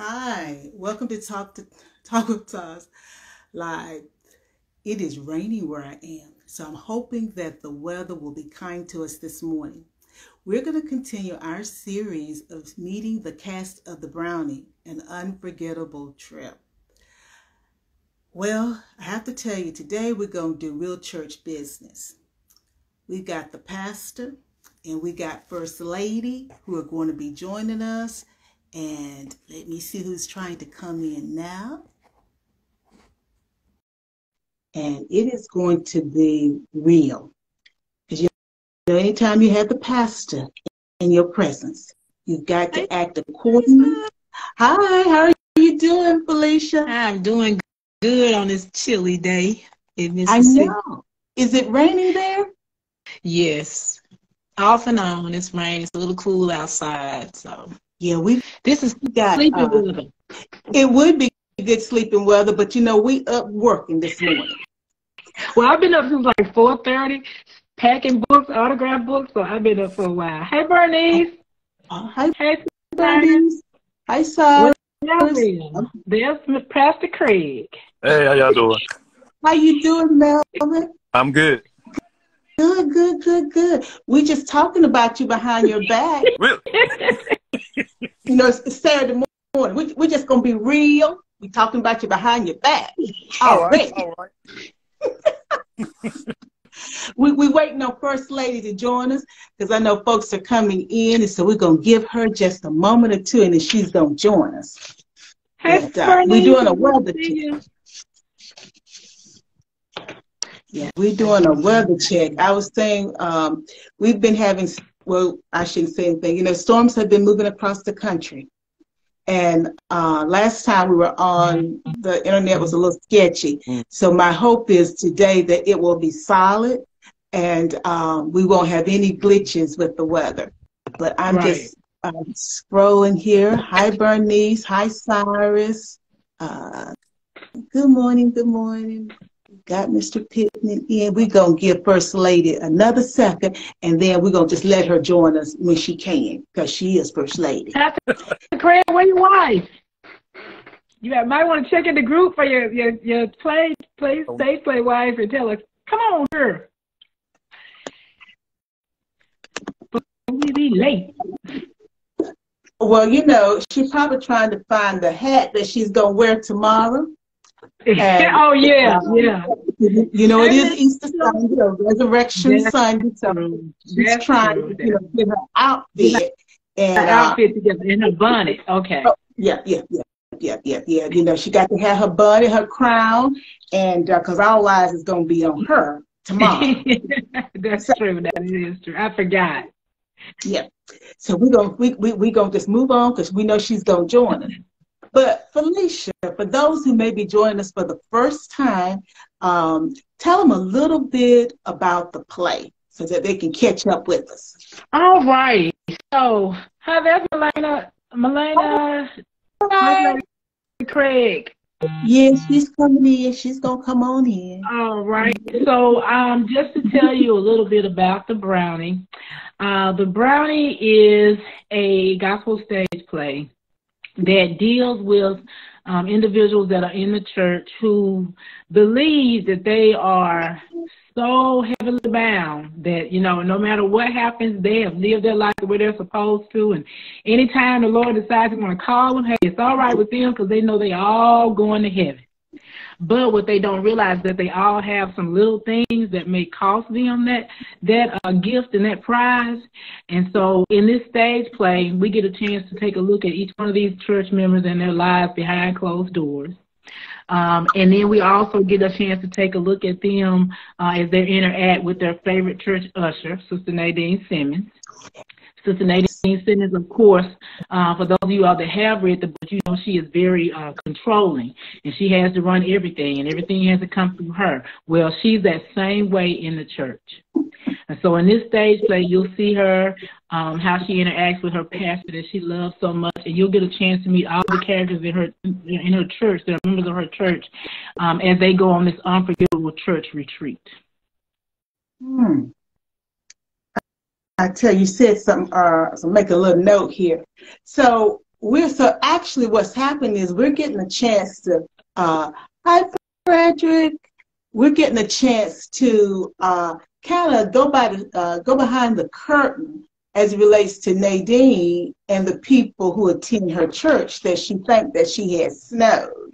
Hi, welcome to Talk with TAS Live. It is raining where I am, so I'm hoping that the weather will be kind to us this morning. We're going to continue our series of meeting the cast of the Brownie, an unforgettable trip. Well, I have to tell you, today we're going to do real church business. We got the pastor and we got First Lady who are going to be joining us. And let me see who's trying to come in now. And it is going to be real. Because you know, anytime you have the pastor in your presence, you've got to act accordingly. Hi, how are you doing, Felicia? I'm doing good on this chilly day in I Mississippi. know. Is it raining there? Yes. Off and on. It's raining. It's a little cool outside. So Yeah, this is got sleeping weather. It would be good sleeping weather, but you know, we up working this morning. Well, I've been up since like 4:30, packing books, autograph books, so I've been up for a while. Hey, Bernice. Hi, Hey, Bernice. Hi, Cyrus. Melvin. There's Pastor Craig. Hey, how y'all doing? How you doing, Melvin? I'm good. Good. We just talking about you behind your back. Really? You know, it's Saturday morning. We're just going to be real. We talking about you behind your back. All right. We waiting on First Lady to join us because I know folks are coming in, and so we're going to give her just a moment or two, and then she's going to join us. Hey, We're doing a weather check. Yeah, we're doing a weather check. I was saying we've been having, well, I shouldn't say anything. You know, storms have been moving across the country. And last time we were on, the internet was a little sketchy. So my hope is today that it will be solid and we won't have any glitches with the weather. But I'm just scrolling here. Hi, Bernice. Hi, Cyrus. Good morning. Got Mr. Pittman in. We're going to give First Lady another second, and then we're going to just let her join us when she can, because she is First Lady. Craig, where your wife? You might want to check in the group for your stage play wife and tell her, come on, her. We be late. Well, you know, she's probably trying to find the hat that she's going to wear tomorrow. And, oh, yeah. You know, it is Easter Sunday, or Resurrection Sunday, so she's trying to get her outfit. And her outfit together in her bonnet. Okay. Yeah. You know, she got to have her bonnet, her crown, and because all eyes is going to be on her tomorrow. That's true. That is true. I forgot. Yeah. So we gonna just move on because we know she's going to join us. But Felicia, for those who may be joining us for the first time, tell them a little bit about the play so that they can catch up with us. All right. So, hi, there's Malana. Hi. Craig. Yes, she's coming in. She's going to come on in. All right. So, just to tell you a little bit about the Brownie. The Brownie is a gospel stage play that deals with individuals that are in the church who believe that they are so heavily bound that, you know, no matter what happens, they have lived their life the way they're supposed to. And anytime the Lord decides to want to call them, hey, it's all right with them because they know they all going to heaven. But what they don't realize is that they all have some little things that may cost them that gift and that prize. And so in this stage play, we get a chance to take a look at each one of these church members and their lives behind closed doors. And then we also get a chance to take a look at them as they interact with their favorite church usher, Sister Nadine Simmons. Sister Nadine Simmons, of course, for those of you all that have read the book, you know she is very controlling, and she has to run everything, and everything has to come through her. Well, she's that same way in the church. And so in this stage play, you'll see her, how she interacts with her pastor that she loves so much, and you'll get a chance to meet all the characters in her church, that are members of her church, as they go on this unforgettable church retreat. I tell you, said something, so make a little note here. So actually what's happening is we're getting a chance to, hi, Frederick. We're getting a chance to kind of go behind the curtain as it relates to Nadine and the people who attend her church that she think that she has snowed.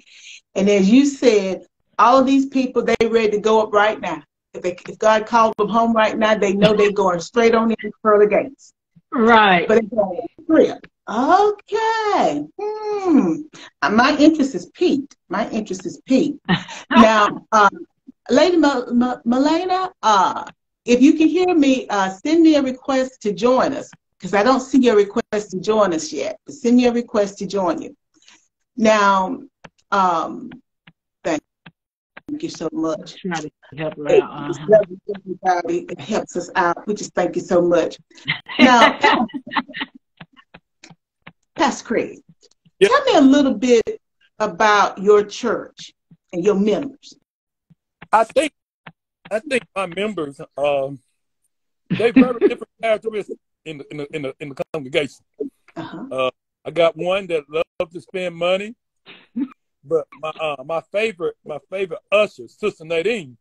And as you said, all of these people, they ready to go up right now. If God called them home right now, they know they're going straight on in pearly gates. Right. But it's on a trip. Okay. My interest is piqued. Now, Lady Malana, if you can hear me, send me a request to join us, because I don't see your request to join us yet. But send me a request to join you. Now, thank you so much. Try to help her out. Everybody, it helps us out. We just thank you so much. Now, Pastor Craig, tell me a little bit about your church and your members. I think my members, they very different characteristics in the congregation. I got one that loves to spend money, but my favorite usher, Sister Nadine,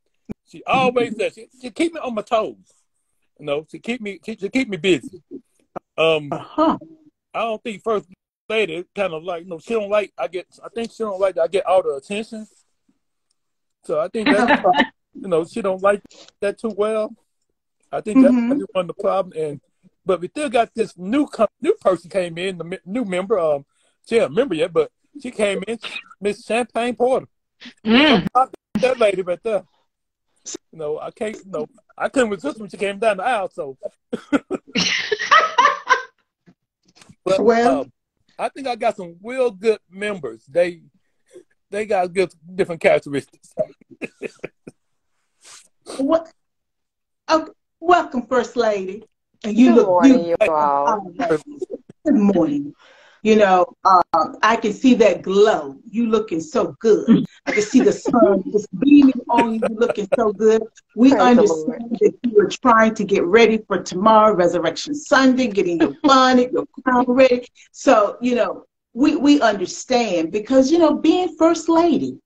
she always says she keep me on my toes. You know, she keep me busy. I don't think First Lady kind of like, she don't like I think she don't like that I get all the attention. So I think that's she don't like that too well. I think that's one of the problems. But we still got this new person came in, the new member. She ain't a member yet, but she came in, Miss Champagne Porter. That lady right there. I can't. I couldn't resist when she came down the aisle. So, but I think I got some real good members. They got good different characteristics. Welcome, First Lady. And Good morning, you all. Good morning. I can see that glow. You looking so good. I can see the sun just beaming on you. You looking so good. We understand that you are trying to get ready for tomorrow, Resurrection Sunday, getting your bonnet, your crown ready. So, we understand because, being First Lady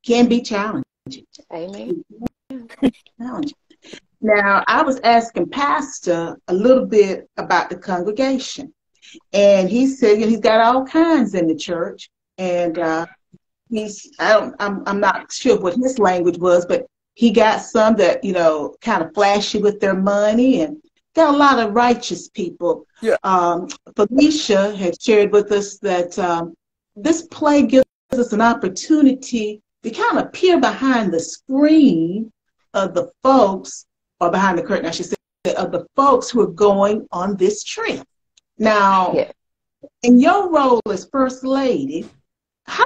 can be challenging. Amen. Challenging. Now, I was asking Pastor a little bit about the congregation. And he said, he's got all kinds in the church, and I'm not sure what his language was, but he got some that kind of flashy with their money, and got a lot of righteous people. Yeah. Felicia had shared with us that this play gives us an opportunity to kind of peer behind the screen of the folks, or behind the curtain, I should say, of the folks who are going on this trip. Now, in your role as First Lady, how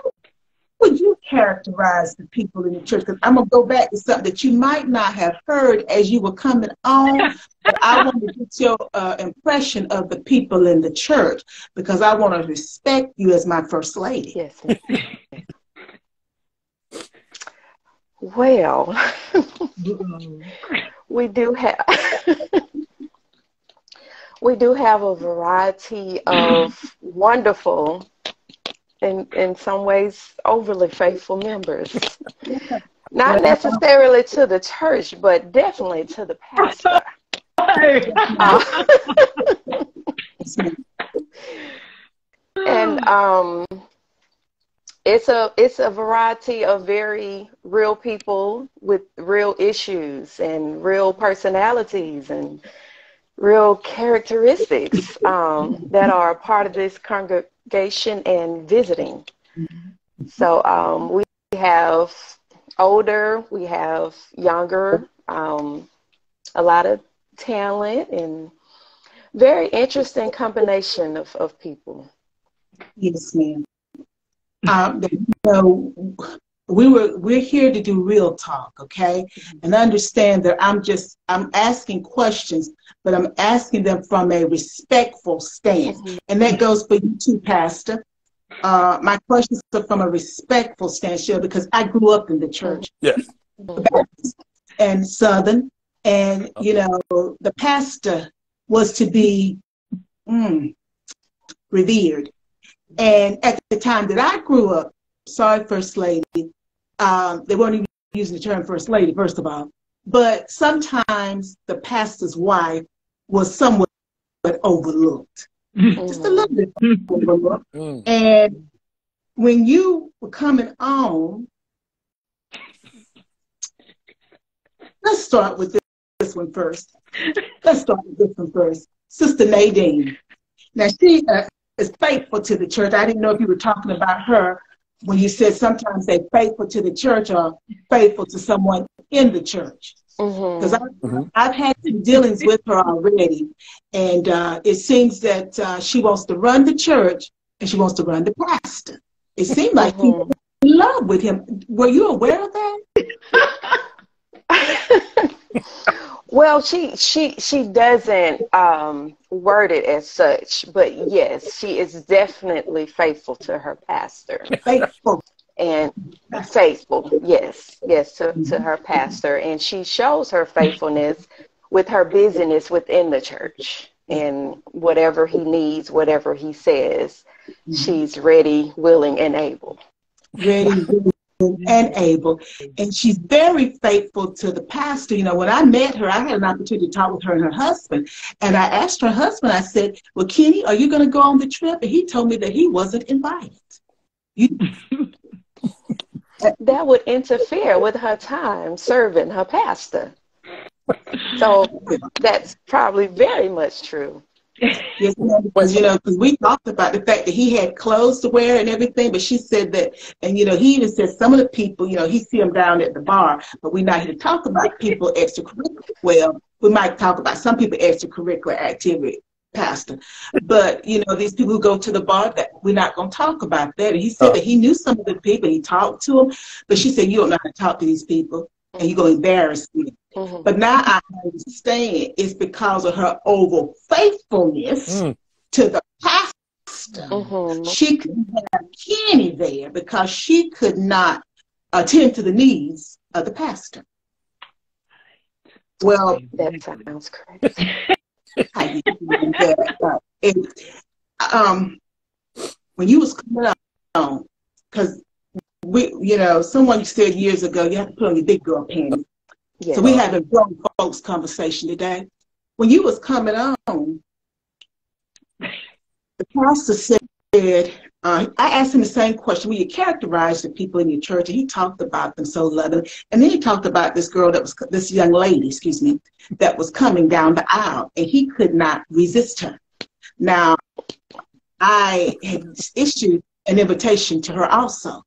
would you characterize the people in the church? Because I'm going to go back to something that you might not have heard as you were coming on, but I want to get your impression of the people in the church, because I want to respect you as my First Lady. Yes. Well, we do have a variety of wonderful and in some ways overly faithful members. Not necessarily to the church, but definitely to the pastor. And it's a variety of very real people with real issues and real personalities and real characteristics that are a part of this congregation and visiting. So we have older, we have younger, a lot of talent, and very interesting combination of people. Yes, ma'am. We're here to do real talk, okay? And understand that I'm asking questions, but I'm asking them from a respectful stance. And that goes for you too, Pastor. My questions are from a respectful stance, because I grew up in the church. Yes. And Southern. And, the pastor was to be revered. And at the time that I grew up, sorry, First Lady, they weren't even using the term First Lady, first of all, but sometimes the pastor's wife was somewhat overlooked, just a little bit overlooked. And when you were coming on, let's start with this one first. Sister Nadine. Now, she is faithful to the church. I didn't know if you were talking about her when you said sometimes they're faithful to the church or faithful to someone in the church. Because I've had some dealings with her already, and it seems that she wants to run the church and she wants to run the pastor. It seemed like people in love with him. Were you aware of that? Well, she doesn't word it as such, but yes, she is definitely faithful to her pastor. Faithful. And faithful, yes, to her pastor. And she shows her faithfulness with her busyness within the church. And whatever he needs, whatever he says, she's ready, willing, and able. Ready, willing, and able. And she's very faithful to the pastor. You know, when I met her, I had an opportunity to talk with her and her husband. And I asked her husband, I said, well, Kenny, are you going to go on the trip? And he told me that he wasn't invited. That would interfere with her time serving her pastor. So that's probably very much true. Yes, because because we talked about the fact that he had clothes to wear and everything, but she said that, and he even said some of the people, he see them down at the bar, but we're not here to talk about people extracurricular. Well, we might talk about some people extracurricular activity, pastor, but these people who go to the bar, that we're not going to talk about that. And he said that he knew some of the people, he talked to them, but she said, you don't know how to talk to these people, and you're going to embarrass me. But now I understand it's because of her over faithfulness to the pastor. She couldn't have Kenny there because she could not attend to the needs of the pastor. Well, that sounds crazy. When you was coming on, because someone said years ago, you have to put on your big girl panties. Yeah. So we had a grown folks conversation today. When you was coming on, the pastor said, I asked him the same question. Will you characterize the people in your church? And he talked about them so loving. And then he talked about this girl this young lady, that was coming down the aisle, and he could not resist her. Now, I had issued an invitation to her also.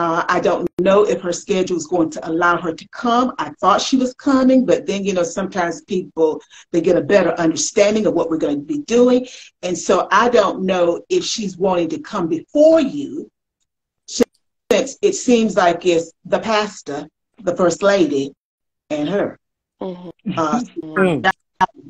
I don't know if her schedule is going to allow her to come. I thought she was coming, but then, sometimes people, they get a better understanding of what we're going to be doing. And so I don't know if she's wanting to come before you, since it seems like it's the pastor, the first lady, and her.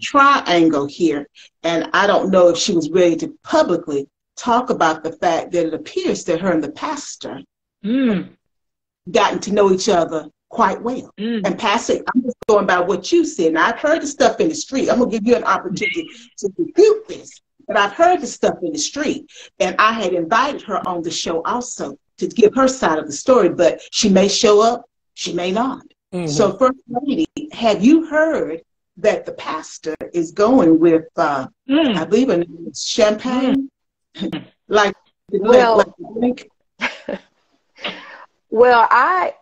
Triangle here. And I don't know if she was ready to publicly talk about the fact that it appears that her and the pastor gotten to know each other quite well. And Pastor, I'm just going by what you said. Now, I've heard the stuff in the street. I'm going to give you an opportunity to refute this. But I've heard the stuff in the street. And I had invited her on the show also to give her side of the story. But she may show up, she may not. So, First Lady, have you heard that the pastor is going with, I believe her name is Champagne? Well, I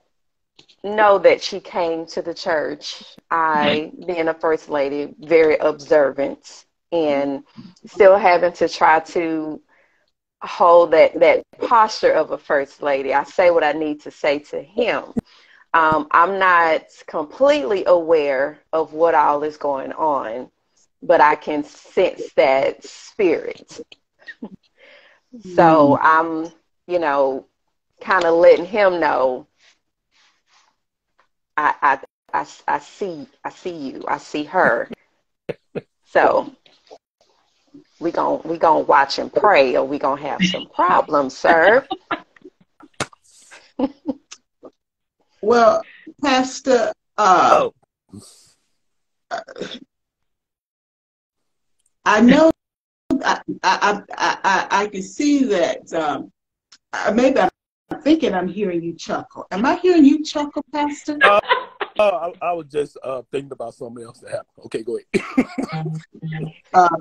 know that she came to the church. I, being a first lady, very observant and still having to try to hold that posture of a first lady. I say what I need to say to him. I'm not completely aware of what all is going on, but I can sense that spirit. So I'm, kind of letting him know I see you, I see her. So we gonna watch and pray, or we gonna have some problems, sir. Well, Pastor, I know I can see that. Maybe I'm thinking I'm hearing you chuckle. Am I hearing you chuckle, Pastor? I was just thinking about something else that happened. Okay, go ahead.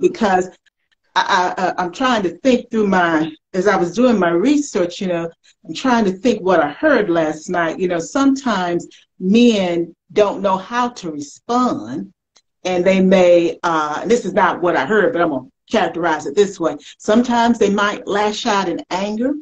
Because I'm trying to think through as I was doing my research, I'm trying to think what I heard last night. Sometimes men don't know how to respond, and they may, this is not what I heard, but I'm going to characterize it this way. Sometimes they might lash out in anger.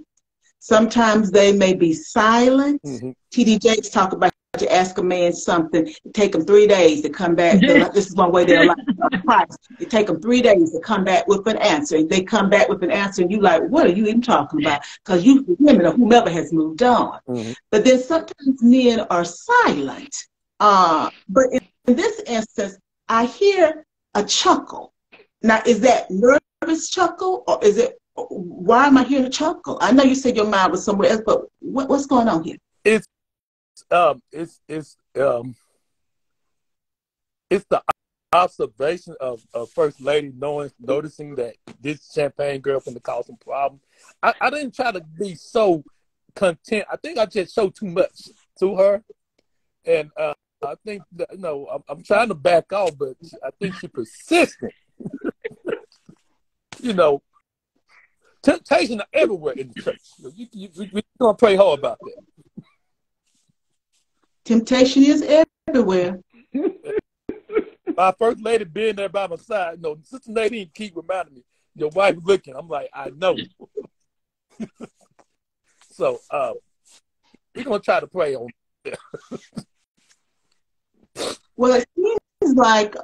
Sometimes they may be silent. Mm-hmm. T.D. Jakes talk about you ask a man something, it take them 3 days to come back. This is one way they're like Christ. It take them 3 days to come back with an answer. And they come back with an answer, and you like, what are you even talking about? Because you, women or whomever has moved on. Mm-hmm. But then sometimes men are silent. But in this instance, I hear a chuckle. Now, is that nervous chuckle, or is it? Why am I hearing a chuckle? I know you said your mind was somewhere else, but what's going on here? It's the observation of First Lady noticing that this champagne girl finna cause some problem. I didn't try to be so content. I think I just showed too much to her, and I think that, I'm trying to back off, but I think she's persistent. Temptation are everywhere in the church. We're gonna pray hard about that. Temptation is everywhere. My First Lady being there by my side, Sister Nadine keep reminding me, your wife looking. I'm like, I know. So we're gonna try to pray on it. Well, it seems like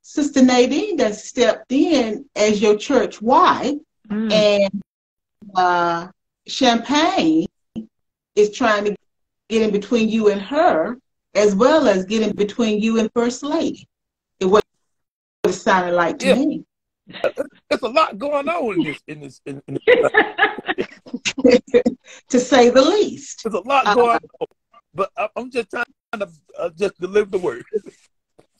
Sister Nadine that stepped in as your church wife, and Champagne is trying to get in between you and her, as well as get in between you and First Lady. What it sounded like to me. There's a lot going on in this. To say the least. There's a lot going on, but I'm just trying to just deliver the word.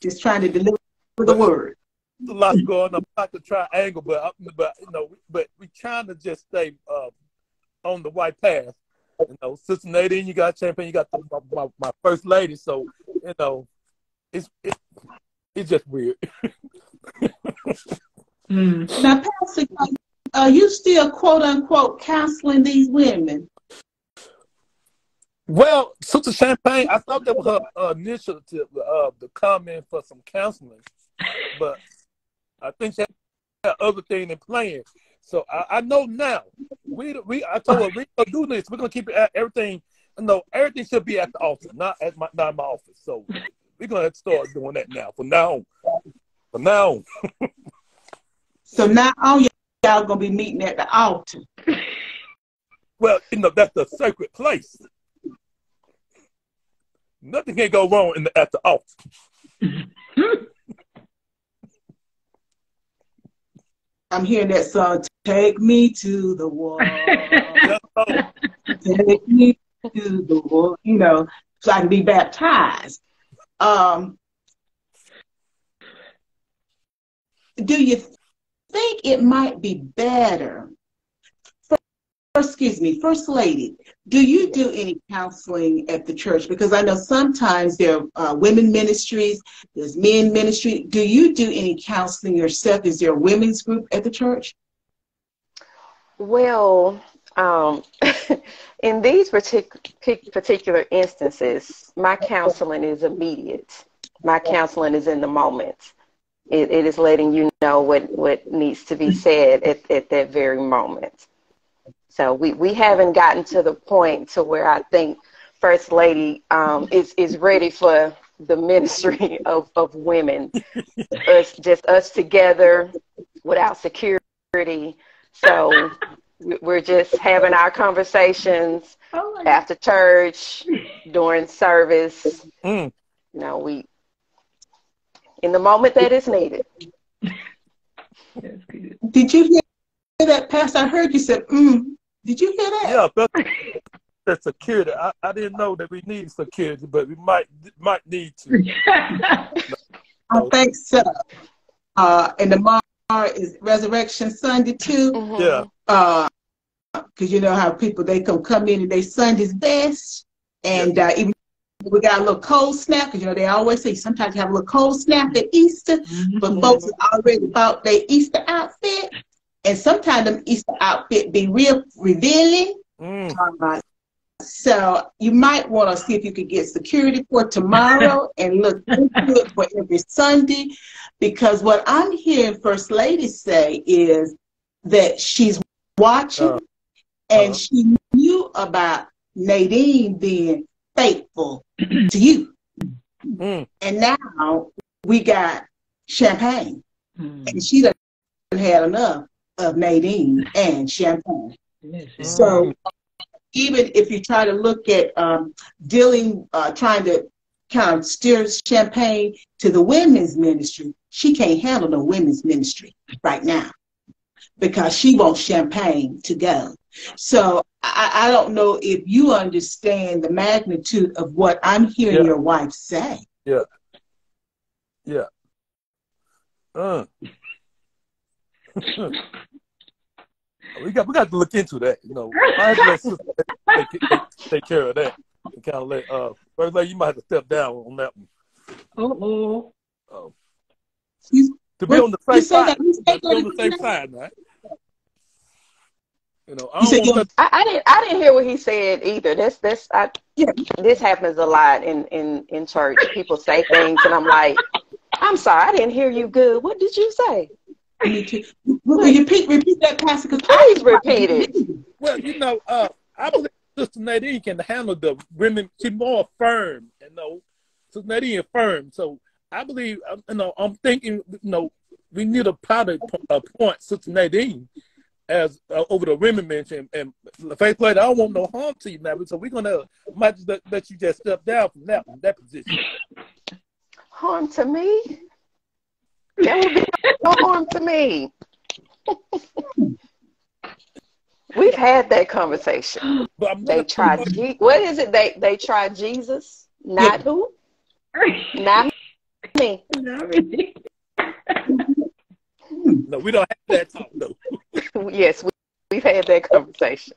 Just trying to deliver the word. There's a lot going on. I'm not to triangle, but we're trying to just stay on the right path. Sister Nadine, you got Champagne, you got my First Lady, so it's just weird. Now, Pastor, are you still quote unquote counseling these women? Well, Sister Champagne, I thought that was her initiative to come in for some counseling, but I think she had other thing in plan. So I know now. I told her, we're gonna do this. We're gonna keep everything. Everything should be at the altar, not in my office. So we're gonna have to start doing that now. From now on. So now all y'all gonna be meeting at the altar. Well, that's the sacred place. Nothing can go wrong at the altar. I'm hearing that song, Take Me to the Wall. Take me to the wall, so I can be baptized. Do you think it might be better? First Lady, do you do any counseling at the church? Because I know sometimes there are women ministries, there's men ministry. Do you do any counseling yourself? Is there a women's group at the church? Well, in these particular instances, my counseling is immediate. My counseling is in the moment. It is letting you know what needs to be said at that very moment. So we haven't gotten to the point to where I think First Lady is ready for the ministry of women. us together without security. So we're just having our conversations after church, during service. In the moment that is needed. That's good. Did you hear that, Pastor? I heard you said, Did you hear that? Yeah, that's security. I didn't know that we need security, but we might need to. I think so. And the is Resurrection Sunday too. Yeah. Because you know how people, they come in and they Sunday's best. And even we got a little cold snap, because you know they always say sometimes you have a little cold snap at Easter, but folks have already bought their Easter outfit. And sometimes them Easter outfit be real revealing. So you might want to see if you could get security for tomorrow and look into it for every Sunday, because what I'm hearing First Lady say is that she's watching and she knew about Nadine being faithful to you. And now we got Champagne, and she done had enough of Nadine and Champagne. So even if you try to look at trying to kind of steer Champagne to the women's ministry, she can't handle the women's ministry right now because she wants Champagne to go. So I don't know if you understand the magnitude of what I'm hearing your wife say. Yeah. We got to look into that. You know, I have to let sister take care of that and kind of let First Lady, you might have to step down on that one. To be on the safe side. To be on the safe side, right? You know, I didn't hear what he said either. This happens a lot in church. People say things and I'm like, I'm sorry, I didn't hear you good. What did you say? Will you repeat that, Pastor? Please repeat it. Well, you know, I believe Sister Nadine can handle the women. She's more firm, you know. Sister Nadine is firm, so I believe, you know, I'm thinking, you know, we need a point Sister Nadine as over the women mention, and Faith Lady, I don't want no harm to you now, so we're gonna might just let you just step down from that position. Harm to me? There would be no harm to me. We've had that conversation. They tried. What is it? They tried Jesus, not who? Not me. No, we don't have that talk though. Yes, we've had that conversation.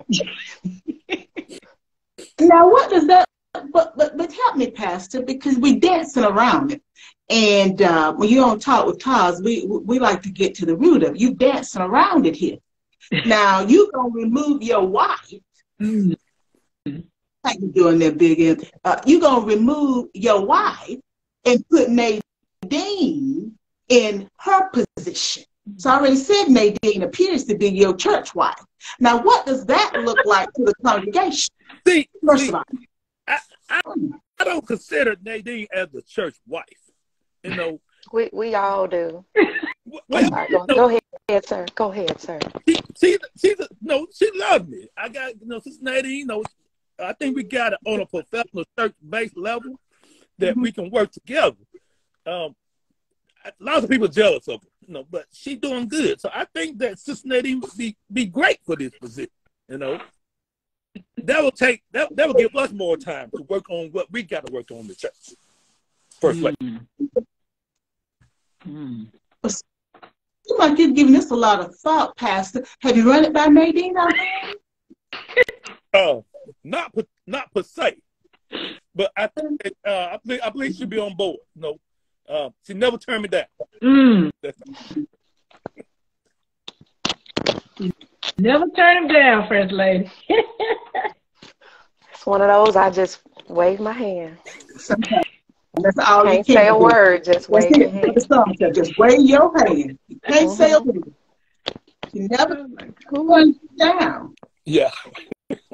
Now, what does that? But help me, Pastor, because we dancing around it. And when you don't talk with TAS, we like to get to the root of it. You dancing around it here. Now you gonna remove your wife. How you doing there, Big M? You gonna remove your wife and put Nadine in her position. So I already said Nadine appears to be your church wife. Now, what does that look like to the congregation? First of all, I don't consider Nadine as the church wife. You know, we all do. Well, right, go ahead, sir. Go ahead, sir. She loves me. I got, you know, Sister Nadine, you know, I think we got it on a professional church-based level that we can work together. Lots of people jealous of her, you know, but she's doing good. So I think that Sister Nadine would be great for this position, you know. That will give us more time to work on what we got to work on in the church. First Lady. Seems like you're giving this a lot of thought, Pastor. Have you run it by Nadine already? Not per se, but I think I believe she'll be on board. You know, she never turned me down. Never turn him down, First Lady. It's one of those. I just wave my hand. That's all. Can't say a word. Just wave your hand. Just wave your hand. You can't say a word. You never turn down. Yeah.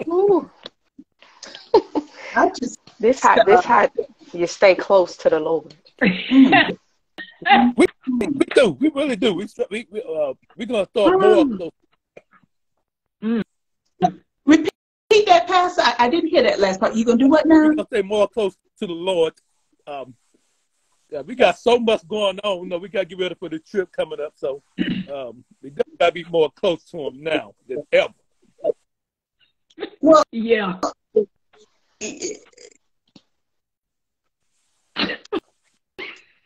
Ooh. I just this how you stay close to the Lord. We do. We really do. We're gonna start more. Repeat that, Pastor. I didn't hear that last part. You gonna do what now? We're gonna stay more close to the Lord. We got so much going on. You know, we got to get ready for the trip coming up. So we got to be more close to him now than ever. Well, yeah.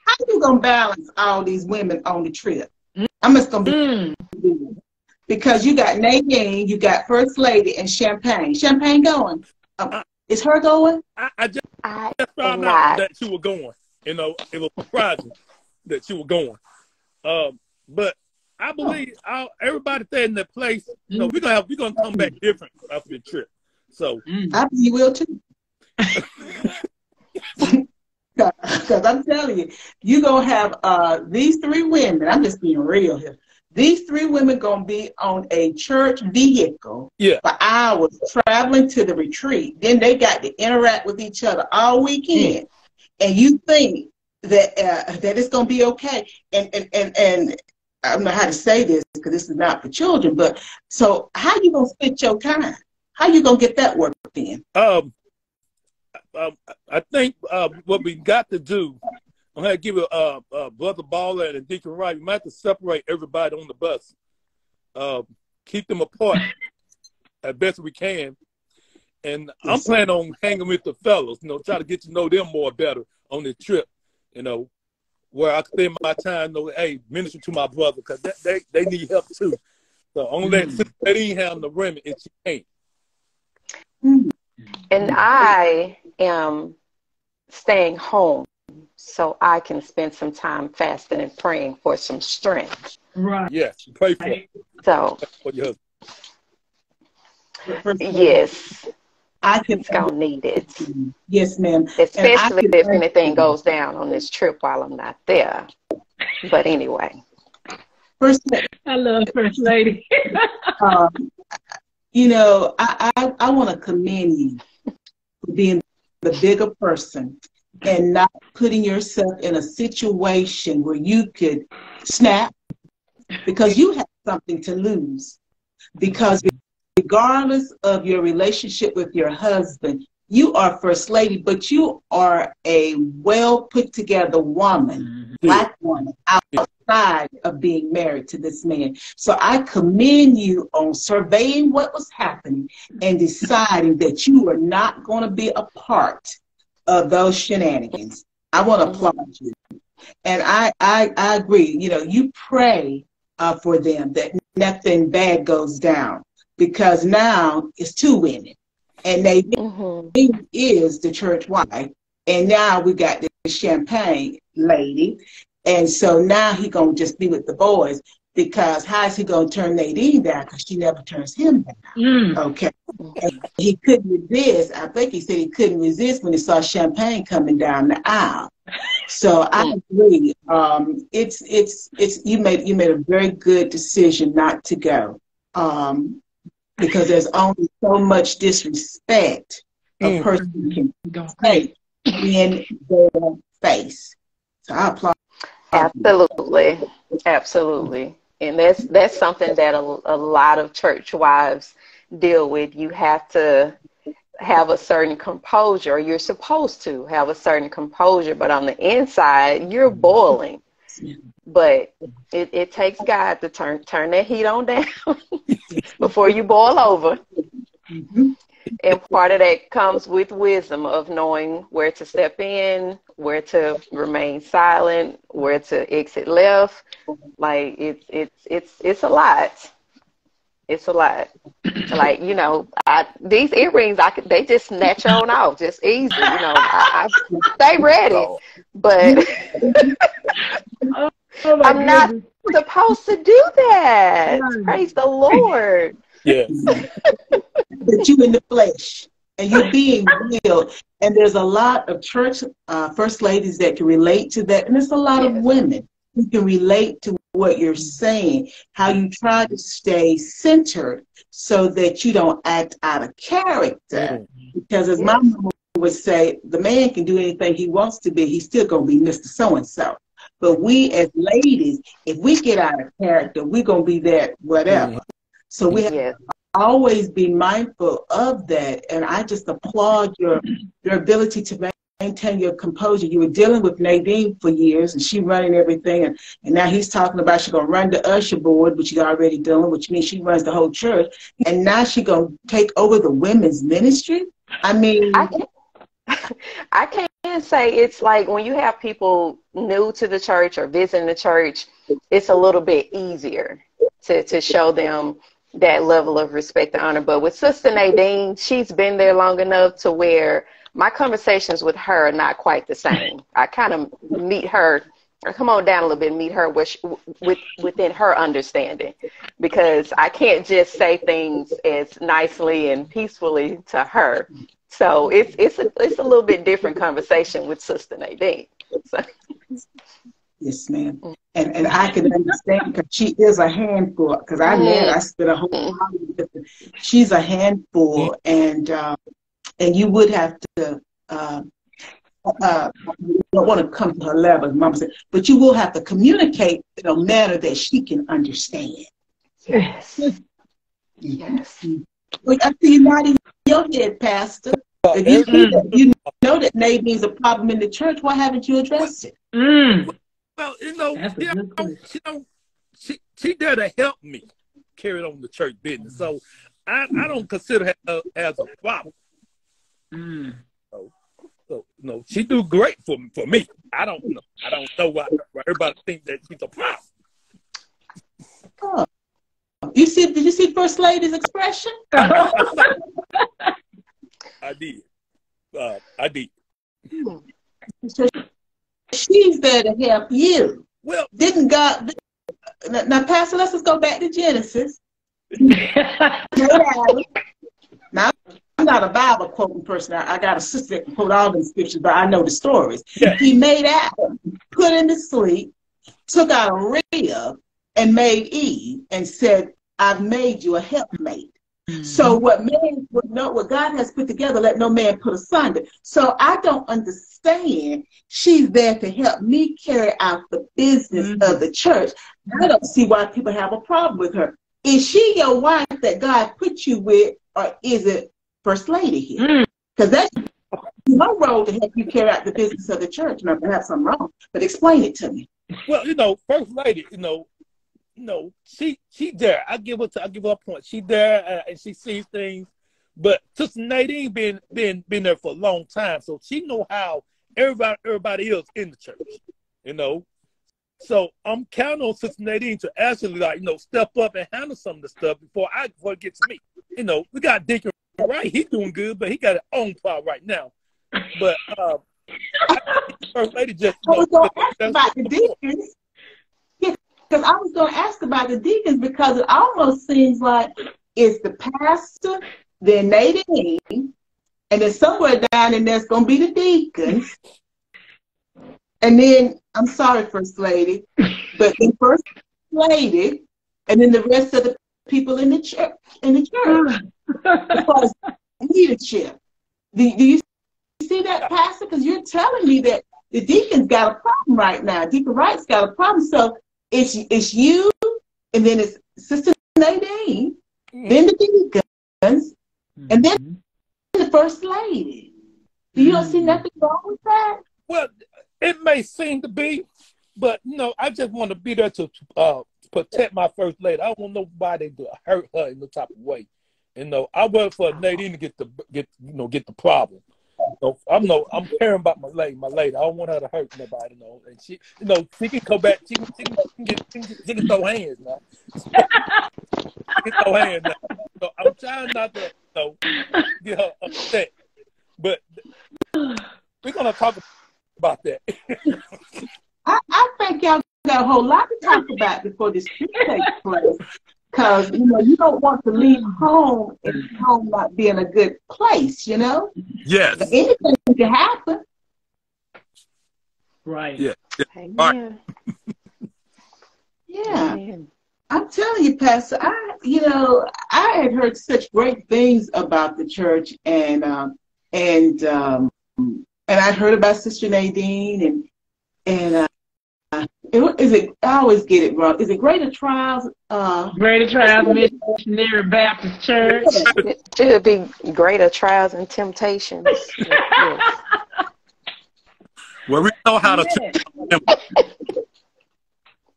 How you gonna balance all these women on the trip? I'm just gonna be because you got Nadine, you got First Lady, and Champagne. Champagne going? Is her going? I just found out that you were going. You know, it was surprising that you were going. But I believe everybody stay in their place. You know, we're gonna come back different after the trip. So I believe you will too. Because I'm telling you, you're going to have these three women. I'm just being real here. These three women going to be on a church vehicle for hours traveling to the retreat. Then they got to interact with each other all weekend. And you think that that it's going to be okay. And I don't know how to say this because this is not for children. But so how you going to split your time? How you going to get that work in? I think what we got to do, I'm going to give it Brother Baller and Deacon Wright. We might have to separate everybody on the bus, keep them apart as best we can. And I'm planning on hanging with the fellows, you know, try to get to know them more better on the trip, you know, where I spend my time, you know, hey, minister to my brother because they need help too. So only that they didn't have the women and she can't. And I am staying home so I can spend some time fasting and praying for some strength. Right. Yes, pray for it. So, for your husband. Yes, I can gonna need it. Yes, ma'am. Especially if anything goes down on this trip while I'm not there. But anyway. I love First Lady. You know, I want to commend you for being the bigger person and not putting yourself in a situation where you could snap because you have something to lose. Because regardless of your relationship with your husband, you are First Lady, but you are a well put together woman, Black woman, outside of being married to this man. So I commend you on surveying what was happening and deciding that you are not going to be a part of those shenanigans. I want to applaud you. And I agree. You know, you pray for them that nothing bad goes down because now it's two women. And they is the church wife. And now we got this Champagne lady. And so now he going to just be with the boys because how is he going to turn Nadine down? Because she never turns him down. Okay. And he couldn't resist. I think he said he couldn't resist when he saw Champagne coming down the aisle. So I agree. You made a very good decision not to go. Because there's only so much disrespect a person can take in their face. So I applaud. Absolutely, absolutely, and that's something that a lot of church wives deal with. You have to have a certain composure. You're supposed to have a certain composure, but on the inside, you're boiling. But it takes God to turn that heat on down before you boil over. And part of that comes with wisdom of knowing where to step in, where to remain silent, where to exit left. Like it's a lot. It's a lot. Like, you know, these earrings, they just snatch on off just easy. You know, I stay ready, but I'm not supposed to do that. Praise the Lord. Yes. That you in the flesh and you're being real. And there's a lot of church first ladies that can relate to that. And there's a lot of women who can relate to what you're saying, how you try to stay centered so that you don't act out of character. Because as my mama would say, the man can do anything he wants to be. He's still going to be Mr. So-and-so. But we as ladies, if we get out of character, we're going to be that whatever. So we have to always be mindful of that. And I just applaud your ability to maintain your composure. You were dealing with Nadine for years, and she running everything. And now he's talking about she's going to run the usher board, which she's already doing, which means she runs the whole church. And now she's going to take over the women's ministry. I mean, I can't say it's like when you have people new to the church or visiting the church, it's a little bit easier to show them that level of respect and honor. But with Sister Nadine, she's been there long enough to where my conversations with her are not quite the same. I kind of meet her, or come on down a little bit and meet her within her understanding, because I can't just say things as nicely and peacefully to her. So it's a little bit different conversation with Sister Nadine. So. Yes, ma'am. And I can understand, because she is a handful. Because I met her, I spent a whole time with her. She's a handful, and you would have to. You don't want to come to her level, as Mama said, but you will have to communicate in a manner that she can understand. Yes. Yes. Well, I see you nodding your head, Pastor. If you know that Nadine's a problem in the church, why haven't you addressed it? Well, she there to help me carry on the church business. So I don't consider her as a problem. So she do great for me. I don't know why everybody think that she's a problem. Oh. Did you see First Lady's expression? I did. I did. So she's there to help you. Well, didn't God? Now, Pastor, let's just go back to Genesis. Now, I'm not a Bible quoting person. I got a sister that can quote all the scriptures, but I know the stories. Yeah. He made Adam, put him to sleep, took out a rib, and made Eve, and said, "I've made you a helpmate." So what God has put together, let no man put asunder. So I don't understand. She's there to help me carry out the business of the church. I don't see why people have a problem with her. Is she your wife that God put you with, or is it First Lady here? Because that's my role, to help you carry out the business of the church. Now, perhaps I'm wrong, but explain it to me. Well, First Lady, she there. I give her a point. She there and she sees things, but Sister Nadine been there for a long time, so she know how everybody else in the church. So I'm counting on Sister Nadine to actually step up and handle some of the stuff before it gets to me. We got Deacon Right. He's doing good, but he got his own problem right now. But First Lady just. I was going to ask about the deacons. Because I was going to ask about the deacons, because it almost seems like it's the pastor, then Nadine, and then somewhere down in there's going to be the deacons. And then, I'm sorry, First Lady, but the First Lady, and then the rest of the people in the church. Because leadership. Do you see that, Pastor? Because you're telling me that the deacons got a problem right now. Deacon Wright's got a problem. So it's you, and then it's Sister Nadine, then the deacons, and then the First Lady. Do you don't see nothing wrong with that? Well, it may seem to be, but I just want to be there to protect my First Lady. I don't want nobody to hurt her in the type of way. I work for Nadine to get the problem. I'm caring about my lady. I don't want her to hurt nobody. And she, she can go back. She can throw hands now. She can throw hands now. So I'm trying not to, get her upset. But we're gonna talk about that. I think y'all got a whole lot to talk about before this trip takes place. Because, you don't want to leave home and home not be in a good place, Yes. But anything can happen. Right. Yeah. Amen. Yeah. Amen. I'm telling you, Pastor, I had heard such great things about the church, and I'd heard about Sister Nadine, and I always get it wrong. Is it Greater Trials? Greater Trials Missionary Baptist Church. It should be Greater Trials and Temptations. Yes. Well, we know how to.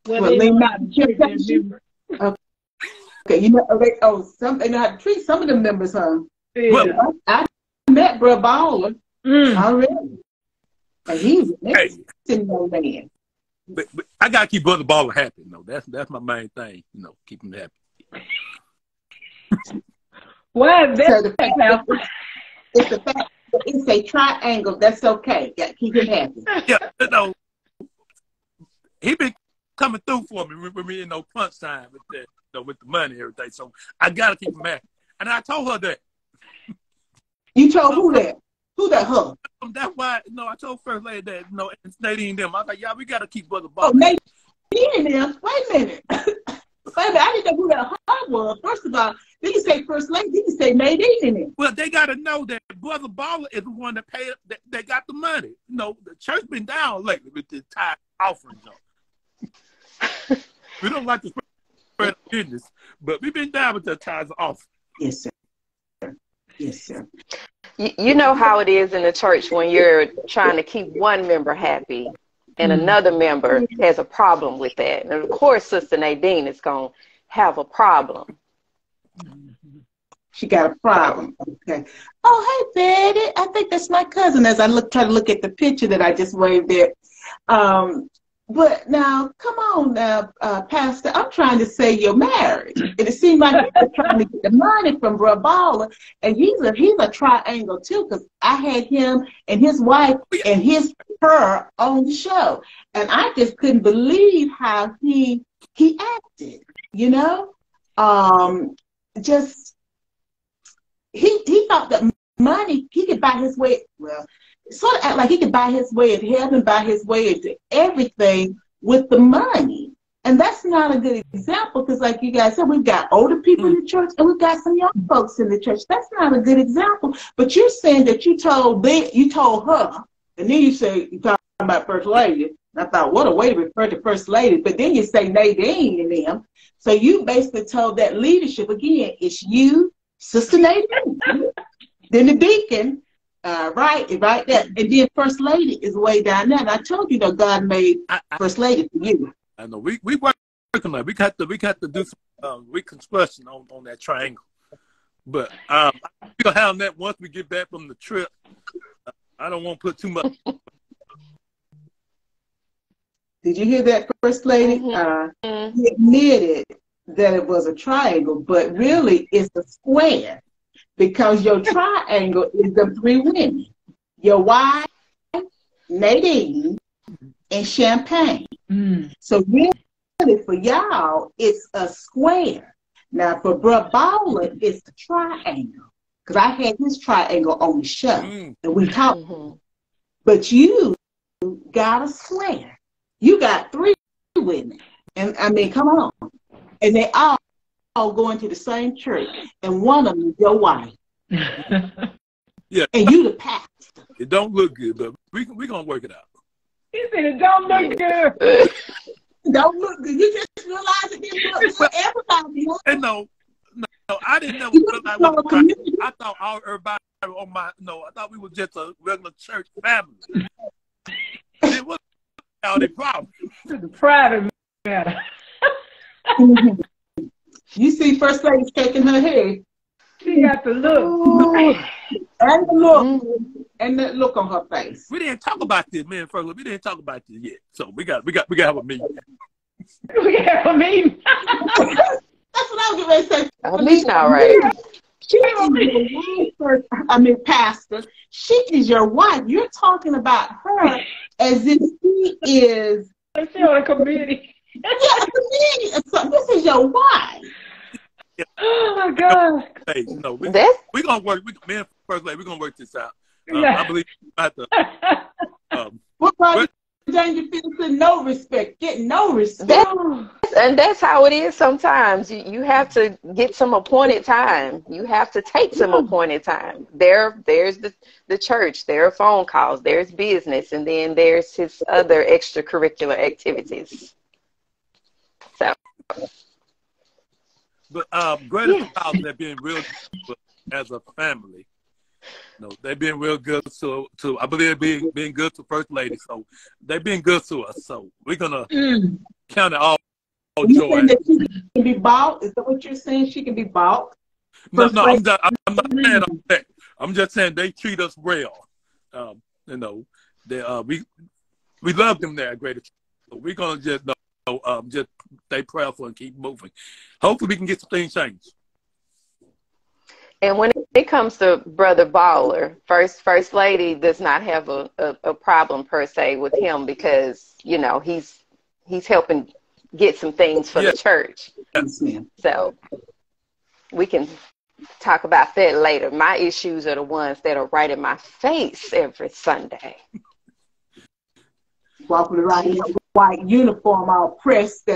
Well, they not temptation. Okay, they know how to treat some of the members, huh? Yeah. Well, I met Brother Baller already, and he's an interesting young man. but I gotta keep Brother Baller happy. That's my main thing. Keep him happy. Well, that's it's a triangle. That's okay. Yeah, keep him happy. Yeah, he been coming through for me when we in punch time with the money and everything. So I gotta keep him happy. And I told her that. You told who that? Who that her? That's why, I told First Lady that, it's Nadine and them. I was like, we got to keep Brother Baller. Oh, Nadine and them? Wait a minute. Wait a minute. I didn't know who that her was. First of all, they can say First Lady. They can say Nadine and them. Well, they got to know that Brother Baller is the one that paid, that got the money. The church been down lately with the tithe offerings. We don't like to spread business, but we've been down with the tithes offering. Yes, sir. Yes, sir. You know how it is in the church when you're trying to keep one member happy and another member has a problem with that. And of course, Sister Nadine is going to have a problem. She got a problem. Okay. Oh, hey, Betty. I think that's my cousin as I try to look at the picture that I just waved at. But now, come on now, Pastor, I'm trying to say you're married. And it seems like you're trying to get the money from Brother Baller, and he's a triangle too, because I had him and his wife and her on the show. And I just couldn't believe how he acted, just he thought that money, he could buy his way, well, sort of act like he could buy his way in heaven, buy his way into everything with the money. And that's not a good example because, like you guys said, we've got older people in the church and we've got some young folks in the church. That's not a good example. But you're saying that you told her, and then you say you're talking about First Lady. And I thought, what a way to refer to First Lady. But then you say Nadine and them. So you basically told that leadership, again, it's you, Sister Nadine, then the deacon, right there. And then First Lady is way down there. And I told you that God made First Lady for you. I know. We working on it. We got to do some reconstruction on that triangle. But we'll have that once we get back from the trip. I don't want to put too much. Did you hear that, First Lady? He admitted that it was a triangle, but really it's a square because your triangle is the three women. Your wife, Nadine, and Champagne. So really for y'all, it's a square. Now for Brother Baller, it's a triangle. Because I had his triangle on the show and we talked. But you got a square. You got three women. And I mean, come on. And they all going to the same church. And one of them is your wife. Yeah. And you the pastor. It don't look good, but we're going to work it out. He said it don't look good. Don't look good. You just realized it didn't look good for everybody. And no, I didn't know. I thought everybody on my, I thought we were just a regular church family. It was all the problem. The private matter. You see First Lady shaking her head. She got the look. And the look. And that look on her face. We didn't talk about this, man. First, we didn't talk about this yet. So we got to have a meeting. We got to have a meeting. That's what I was going to say. A meeting, all right. She is your wife, Pastor. She is your wife. You're talking about her as if she is. She on a committee. Yeah, a committee. So this is your wife. Yeah. Oh my God. Hey, we're gonna work. Me and First Lady, we're gonna work this out. I believe we have to. What part Danger Peterson? No respect. Get no respect. And that's how it is sometimes. You have to get some appointed time. You have to take some appointed time. There's the church. There are phone calls. There's business. And then there's his other extracurricular activities. So. But Greater South have been real good as a family. They've been real good to I believe being good to First Lady. So they've been good to us. So we're gonna count it all you joy. Saying that she can be bought? Is that what you're saying? She can be bought? No, I'm not saying that. I'm just saying they treat us well. They we love them there at Greater. we're gonna just stay prayerful and keep moving. Hopefully, we can get some things changed. And when it comes to Brother Baller, First Lady does not have a problem per se with him because, you know, he's helping get some things for the church. Yes, ma'am. So we can talk about that later. My issues are the ones that are right in my face every Sunday. Walking around in a white uniform, all pressed.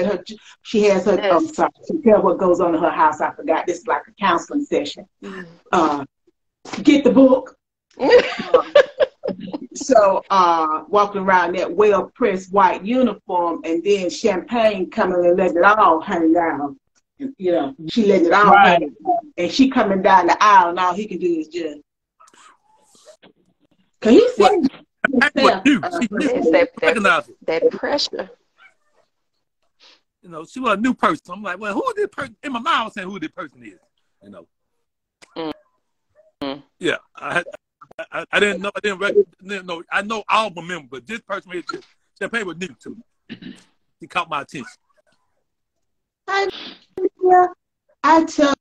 She has her. Yes. I'm sorry. To tell what goes on in her house, I forgot. This is like a counseling session. Get the book. So walking around that well pressed white uniform, and then champagne coming and letting it all hang down. You know, she letting it all hang down, and she coming down the aisle, and all he can do is just. Cause he said. That pressure. You know, she was a new person. I'm like, well, who is this person? In my mind, I was saying who this person is. You know. Mm-hmm. Yeah, I didn't know. I didn't know. I know all my members, but this person here, Champagne was new to me. He caught my attention. I tell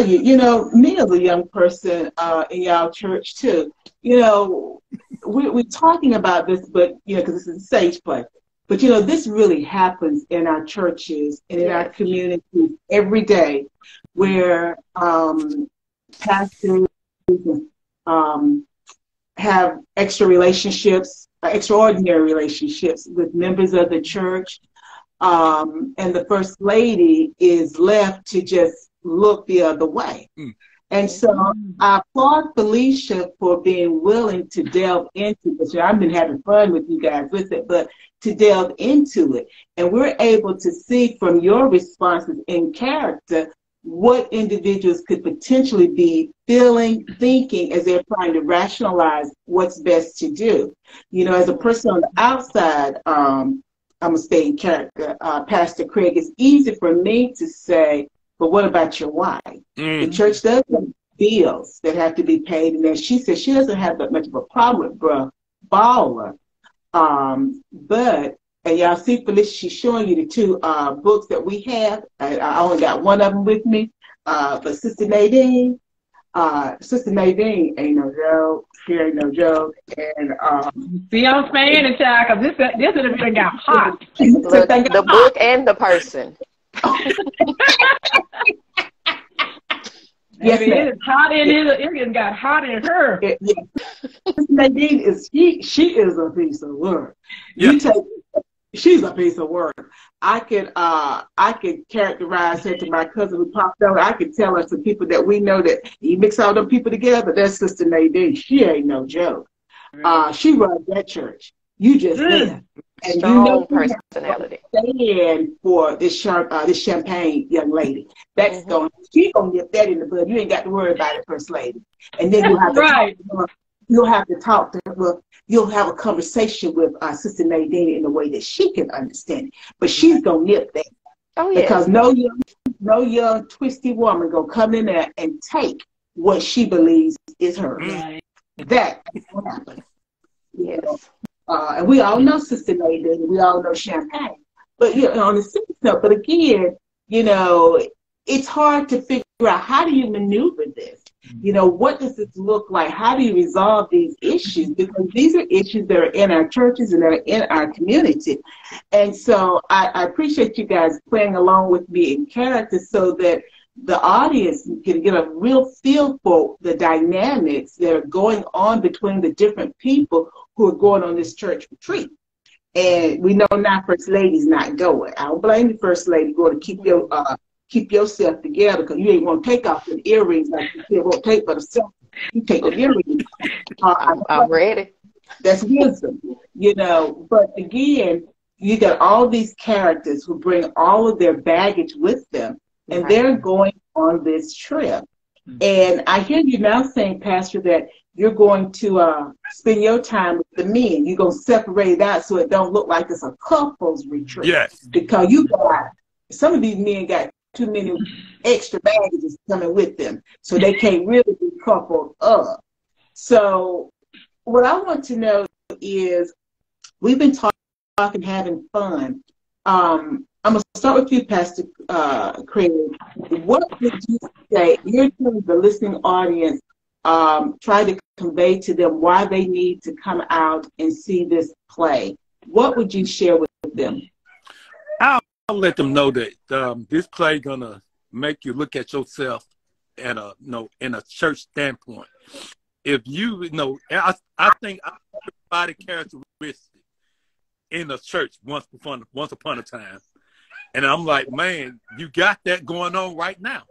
you, you know, me as a young person in y'all church too. You know, we're talking about this, but you know, because this is a sage play. But you know, this really happens in our churches and in our communities every day, where pastors have extraordinary relationships with members of the church, and the First Lady is left to just look the other way. And so I applaud Felicia for being willing to delve into this. I've been having fun with you guys with it, but to delve into it. And we're able to see from your responses in character what individuals could potentially be feeling, thinking as they're trying to rationalize what's best to do. You know, as a person on the outside, I'm going to stay in character, Pastor Craig, it's easy for me to say, but what about your wife? The church does have bills that have to be paid. And then she says she doesn't have that much of a problem with Bruh Baller. But, and y'all see Felicia, she's showing you the two books that we have. I only got one of them with me. But Sister Nadine ain't no joke. She ain't no joke. And see, I'm saying it, child, because this would have got hot. Look, the book and the person. Yes, it's hot in it got hot in her. Nadine is she is a piece of work. She's a piece of work. I could characterize her to my cousin who popped out. I could tell her to people that we know that you mix all them people together. That's Sister Nadine. She ain't no joke. She runs that church. You just there. And strong, you know personality. Stand for this champagne young lady. That's she's gonna get that in the bud. You ain't got to worry about it, First Lady. And then you'll have to talk to her. You'll have to talk to her. Well, you'll have a conversation with Sister Nadine in a way that she can understand it. But she's gonna nip that. Oh yeah. Because no young twisty woman gonna come in there and take what she believes is hers. Right. That will happen. Yes. And we all know Sister Nadine, we all know Champagne. But you know, on the serious note, but again, you know, it's hard to figure out how do you maneuver this? You know, what does this look like? How do you resolve these issues? Because these are issues that are in our churches and that are in our community. And so I appreciate you guys playing along with me in character so that the audience can get a real feel for the dynamics that are going on between the different people who are going on this church retreat. And we know now First Lady's not going. I don't blame the First Lady going to keep yourself together because you ain't want to take off the earrings like you still won't take for yourself. You take the earrings. I'm ready. That's wisdom, you know. But again, you got all these characters who bring all of their baggage with them, and they're going on this trip. And I hear you now saying, Pastor, that you're going to spend your time with the men. You're going to separate it out so it don't look like it's a couples retreat. Yes. Because some of these men got too many extra baggages coming with them, so they can't really be coupled up. So what I want to know is, we've been talking and having fun. I'm going to start with you, Pastor Craig. What would you say, you're telling the listening audience, try to convey to them why they need to come out and see this play? What would you share with them? I'll let them know that this play gonna make you look at yourself at in a church standpoint. If I think everybody characteristic in a church once upon a time, and I'm like, man, you got that going on right now.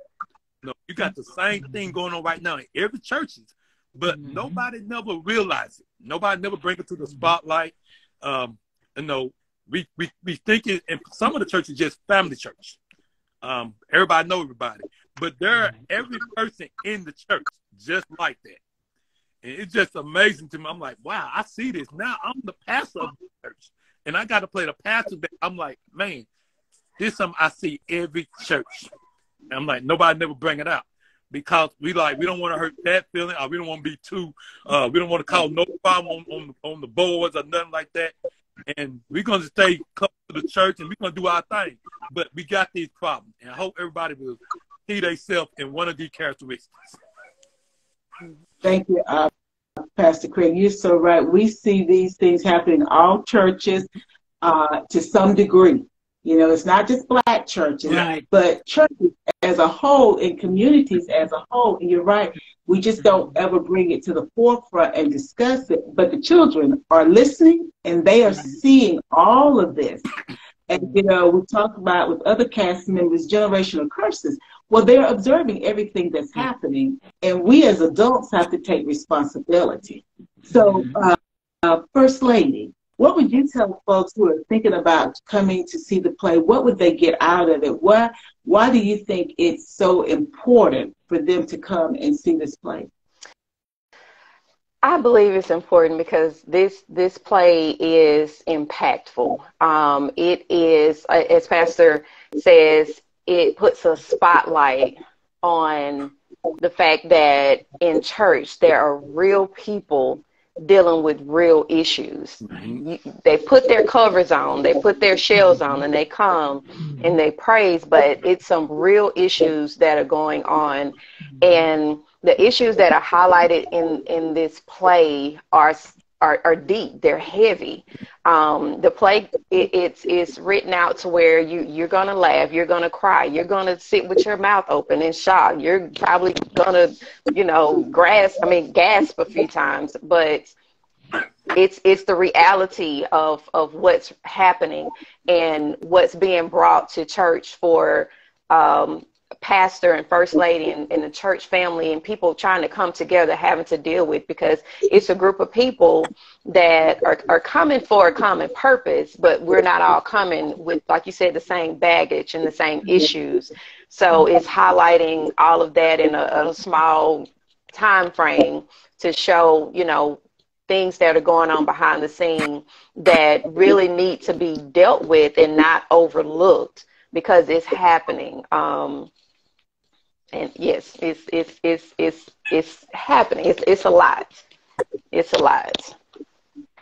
You got the same thing going on right now in every churches, but nobody never realized it. Nobody never bring it to the spotlight. We think it, and some of the churches just family church. Everybody know everybody, but every person in the church just like that. And it's just amazing to me. I'm like, wow, I see this now. I'm the pastor of the church, and I got to play the pastor. I'm like, man, this is something I see every church. And I'm like, nobody never bring it out because we don't want to hurt that feeling, or we don't want to be too, we don't want to cause no problem on the boards or nothing like that. And we're going to stay close to the church, and we're going to do our thing. But we got these problems, and I hope everybody will see themselves in one of these characteristics. Thank you, Pastor Craig. You're so right. We see these things happening in all churches to some degree. It's not just Black churches, right, but churches as a whole and communities as a whole. And you're right. We just don't ever bring it to the forefront and discuss it. But the children are listening, and they are seeing all of this. And, we talk about with other cast members, generational curses. Well, they're observing everything that's happening, and we as adults have to take responsibility. So, First Lady, what would you tell folks who are thinking about coming to see the play? What would they get out of it? Why do you think it's so important for them to come and see this play? I believe it's important because this play is impactful. It is, as Pastor says, it puts a spotlight on the fact that in church there are real people dealing with real issues. They put their covers on, they put their shells on, and they come and they praise, but it's some real issues that are going on. And the issues that are highlighted in this play are deep. They're heavy. The play, it's written out to where you're going to laugh, you're going to cry, you're going to sit with your mouth open in shock. You're probably going to, gasp a few times, but it's the reality of what's happening and what's being brought to church for pastor and first lady and the church family and people trying to come together, having to deal with, because it's a group of people that are coming for a common purpose, but we're not all coming with, like you said, the same baggage and the same issues. So it's highlighting all of that in a small time frame to show, things that are going on behind the scene that really need to be dealt with and not overlooked because it's happening. And yes, it's happening. It's a lot. It's a lot.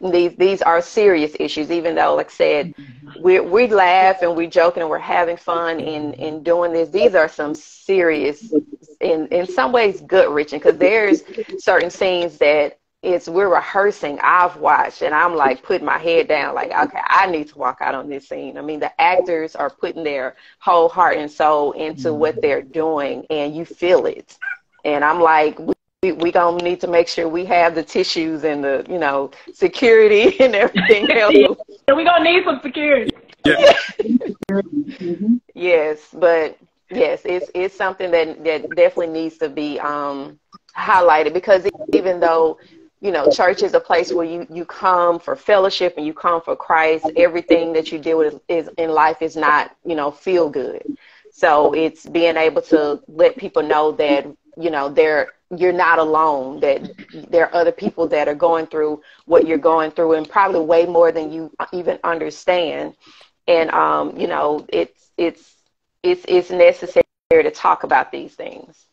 These are serious issues, even though, like I said, we laugh and we joking and we're having fun in doing this. These are some serious, in some ways, gut-wrenching, because there's certain scenes that we're rehearsing, I've watched, and I'm like putting my head down like, okay, I need to walk out on this scene. I mean, the actors are putting their whole heart and soul into what they're doing, and you feel it. And I'm like, we gonna need to make sure we have the tissues and the, security and everything else. Yeah, we're gonna need some security. Yeah. Yes, but yes, it's something that definitely needs to be highlighted, because even though church is a place where you come for fellowship and you come for Christ, everything that you deal with is in life is not, feel good. So it's being able to let people know that, you're not alone, that there are other people that are going through what you're going through, and probably way more than you even understand. And, it's necessary to talk about these things.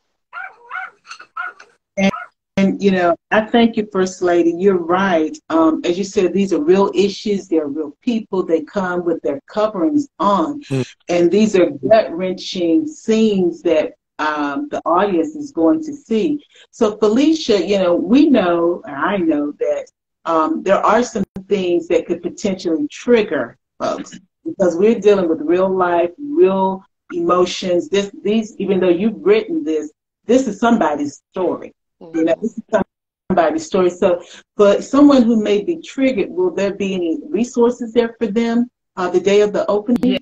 And, I thank you, First Lady. You're right. As you said, these are real issues. They're real people. They come with their coverings on. And these are gut-wrenching scenes that the audience is going to see. So, Felicia, we know, and I know that there are some things that could potentially trigger folks because we're dealing with real life, real emotions. These, even though you've written this is somebody's story. This is somebody's story. So for someone who may be triggered, will there be any resources there for them the day of the opening?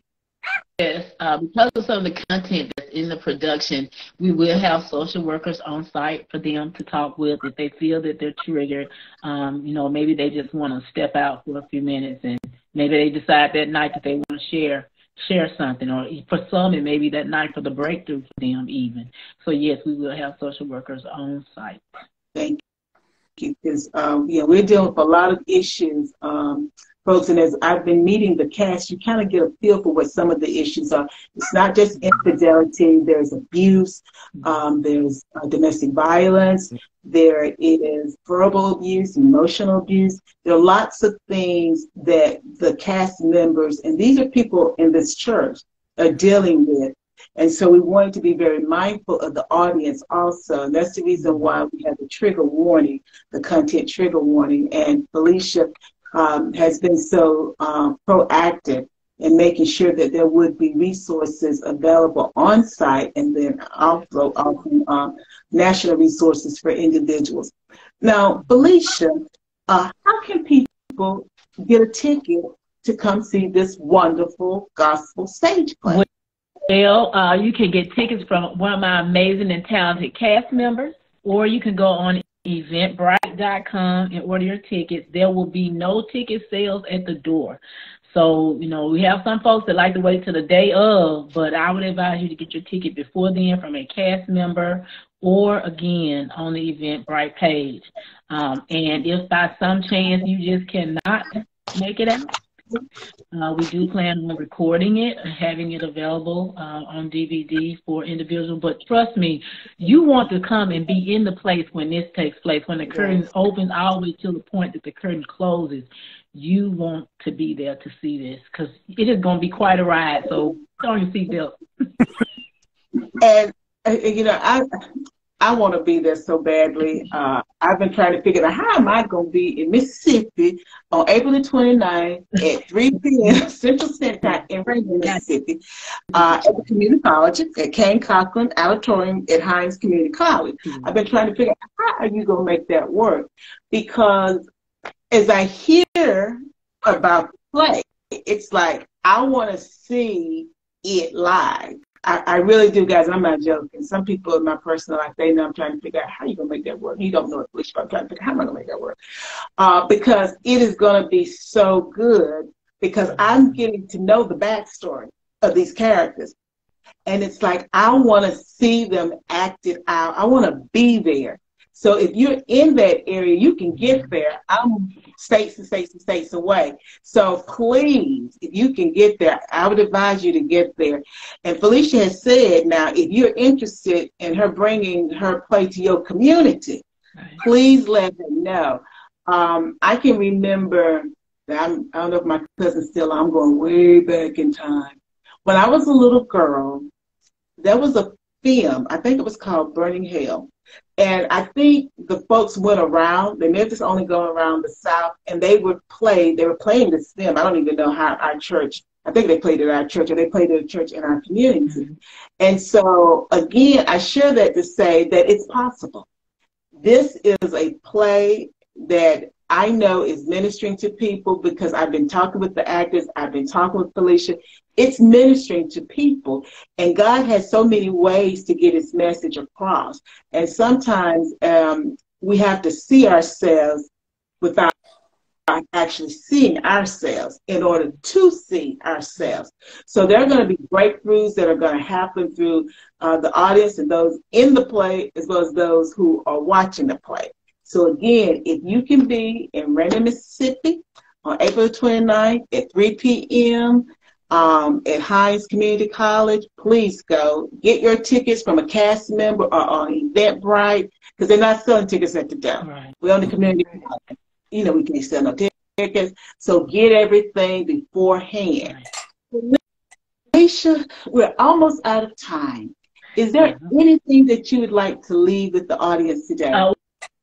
Yes, because of some of the content that's in the production, we will have social workers on site for them to talk with if they feel that they're triggered. Maybe they just want to step out for a few minutes, and maybe they decide that night that they want to share something, or for some it may be that night for the breakthrough for them even. So yes, we will have social workers on site. Thank you. Because we're dealing with a lot of issues, folks, and as I've been meeting the cast, you kind of get a feel for what some of the issues are. It's not just infidelity. There's abuse. There's domestic violence. There is verbal abuse, emotional abuse. There are lots of things that the cast members, and these are people in this church, are dealing with. And so we wanted to be very mindful of the audience also. And that's the reason why we have the trigger warning, the content trigger warning. And Felicia has been so proactive in making sure that there would be resources available on site and then also offering national resources for individuals. Now, Felicia, how can people get a ticket to come see this wonderful gospel stage play? Well, you can get tickets from one of my amazing and talented cast members, or you can go on eventbrite.com and order your tickets. There will be no ticket sales at the door. So, we have some folks that like to wait till the day of, but I would advise you to get your ticket before then from a cast member or, again, on the Eventbrite page. And if by some chance you just cannot make it out, we do plan on recording it and having it available on DVD for individuals. But trust me, you want to come and be in the place when this takes place. When the curtain opens all the way to the point that the curtain closes, you want to be there to see this because it is going to be quite a ride. So put on your seatbelt. And, I want to be there so badly. I've been trying to figure out how am I going to be in Mississippi on April the 29th at 3 p.m. Central Standard Time in Raymond, Mississippi, at the community college at Kane Cochran Auditorium at Hines Community College. I've been trying to figure out how are you going to make that work? Because as I hear about the play, it's like I want to see it live. I really do, guys. I'm not joking. Some people in my personal life, they know I'm trying to figure out how you're going to make that work. You don't know it, Felicia, but I'm trying to figure out how am I going to make that work. Because it is going to be so good because I'm getting to know the backstory of these characters. And it's like I want to see them acted out. I want to be there. So if you're in that area, you can get there. I'm states and states and states away. So please, if you can get there, I would advise you to get there. And Felicia has said, now, if you're interested in her bringing her play to your community, please let her know. I can remember, I don't know if my cousin's still, I'm going way back in time. When I was a little girl, there was a film, I think it was called Burning Hell. And I think the folks went around, they may have just only gone around the South, and they were playing this film. I don't even know how our church, I think they played at our church, or they played at a church in our community. And so, again, I share that to say that it's possible. This is a play that I know is ministering to people because I've been talking with the actors, I've been talking with Felicia. It's ministering to people, and God has so many ways to get his message across. And sometimes we have to see ourselves without actually seeing ourselves in order to see ourselves. So there are going to be breakthroughs that are going to happen through the audience and those in the play as well as those who are watching the play. So again, if you can be in Raymond, Mississippi on April 29th at 3 p.m., at Hines Community College, please go. Get your tickets from a cast member or on Eventbrite, because they're not selling tickets at the door. Right. We're on the community college. You know, we can't sell no tickets. So get everything beforehand. Right. Felicia, we're almost out of time. Is there anything that you would like to leave with the audience today?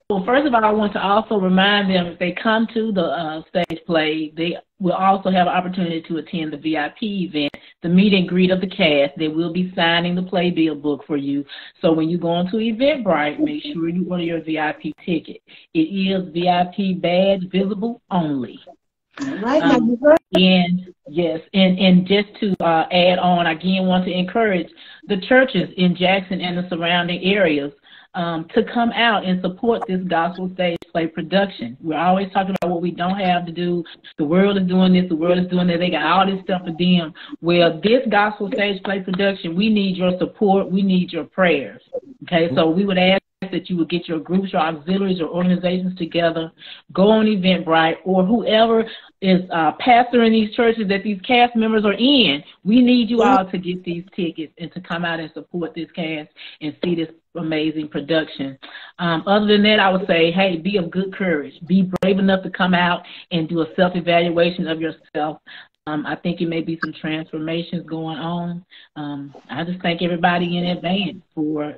Well, first of all, I want to also remind them if they come to the stage play, they will also have an opportunity to attend the VIP event, the meet and greet of the cast. They will be signing the playbill book for you. So when you go onto Eventbrite, make sure you order your VIP ticket. It is VIP badge visible only. Right. And yes, and just to add on, again, want to encourage the churches in Jackson and the surrounding areas to come out and support this gospel stage play production. We're always talking about what we don't have to do. The world is doing this, the world is doing that. They got all this stuff for them. Well, this gospel stage play production, we need your support. We need your prayers. Okay, so we would ask that you would get your groups, your auxiliaries, or organizations together, go on Eventbrite, or whoever is pastoring these churches that these cast members are in. We need you all to get these tickets and to come out and support this cast and see this amazing production. Other than that, I would say, hey, be of good courage. Be brave enough to come out and do a self-evaluation of yourself. I think it may be some transformations going on. I just thank everybody in advance for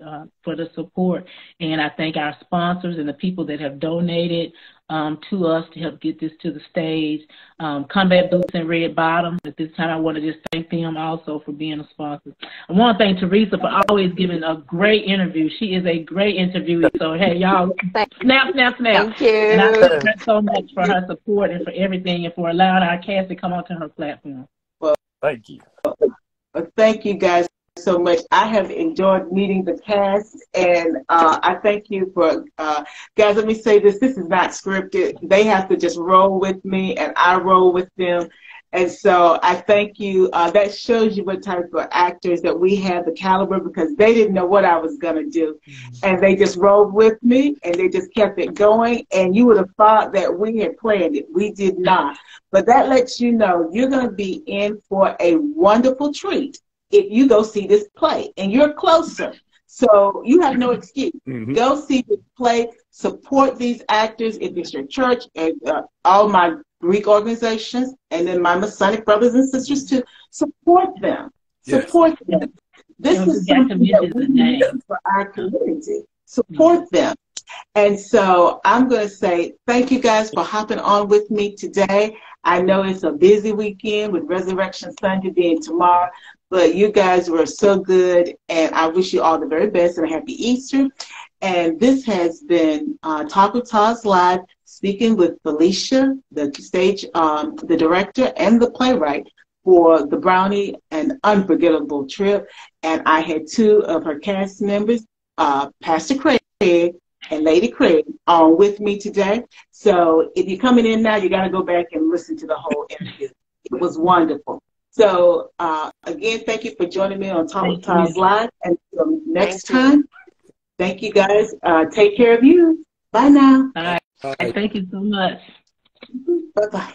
the support, and I thank our sponsors and the people that have donated to us to help get this to the stage. Combat Boots and Red Bottom. At this time, I want to just thank them also for being a sponsor. I want to thank Teresa for always giving a great interview. She is a great interviewee. So, hey, y'all, snap, snap, snap. Thank you. And I thank her so much for her support and for everything and for allowing our cast to come onto her platform. Well, thank you. Well, thank you guys so much. I have enjoyed meeting the cast, and I thank you for, guys, let me say this is not scripted. They have to just roll with me, and I roll with them. And so I thank you. That shows you what type of actors that we have, the caliber, because they didn't know what I was going to do. And they just rolled with me, and they just kept it going. And you would have thought that we had planned it. We did not. But that lets you know you're going to be in for a wonderful treat if you go see this play, and you're closer. So you have no excuse. Go see this play, support these actors if it's your church, and all my Greek organizations, and then my Masonic brothers and sisters too. Support them. Yes. Support them. This is something that we need for our community. Support them. And so I'm going to say thank you guys for hopping on with me today. I know it's a busy weekend with Resurrection Sunday being tomorrow, but you guys were so good, and I wish you all the very best and a happy Easter. And this has been Talk with TAS Live, speaking with Felicia, the stage, the director and the playwright for the Brownie and Unforgettable trip. And I had two of her cast members, Pastor Craig and Lady Craig, on with me today. So if you're coming in now, you got to go back and listen to the whole interview. It was wonderful. So again, thank you for joining me on Talk with TAS Live. And until next time, thank you guys. Take care of you. Bye now. All right. Thank you so much. Bye-bye.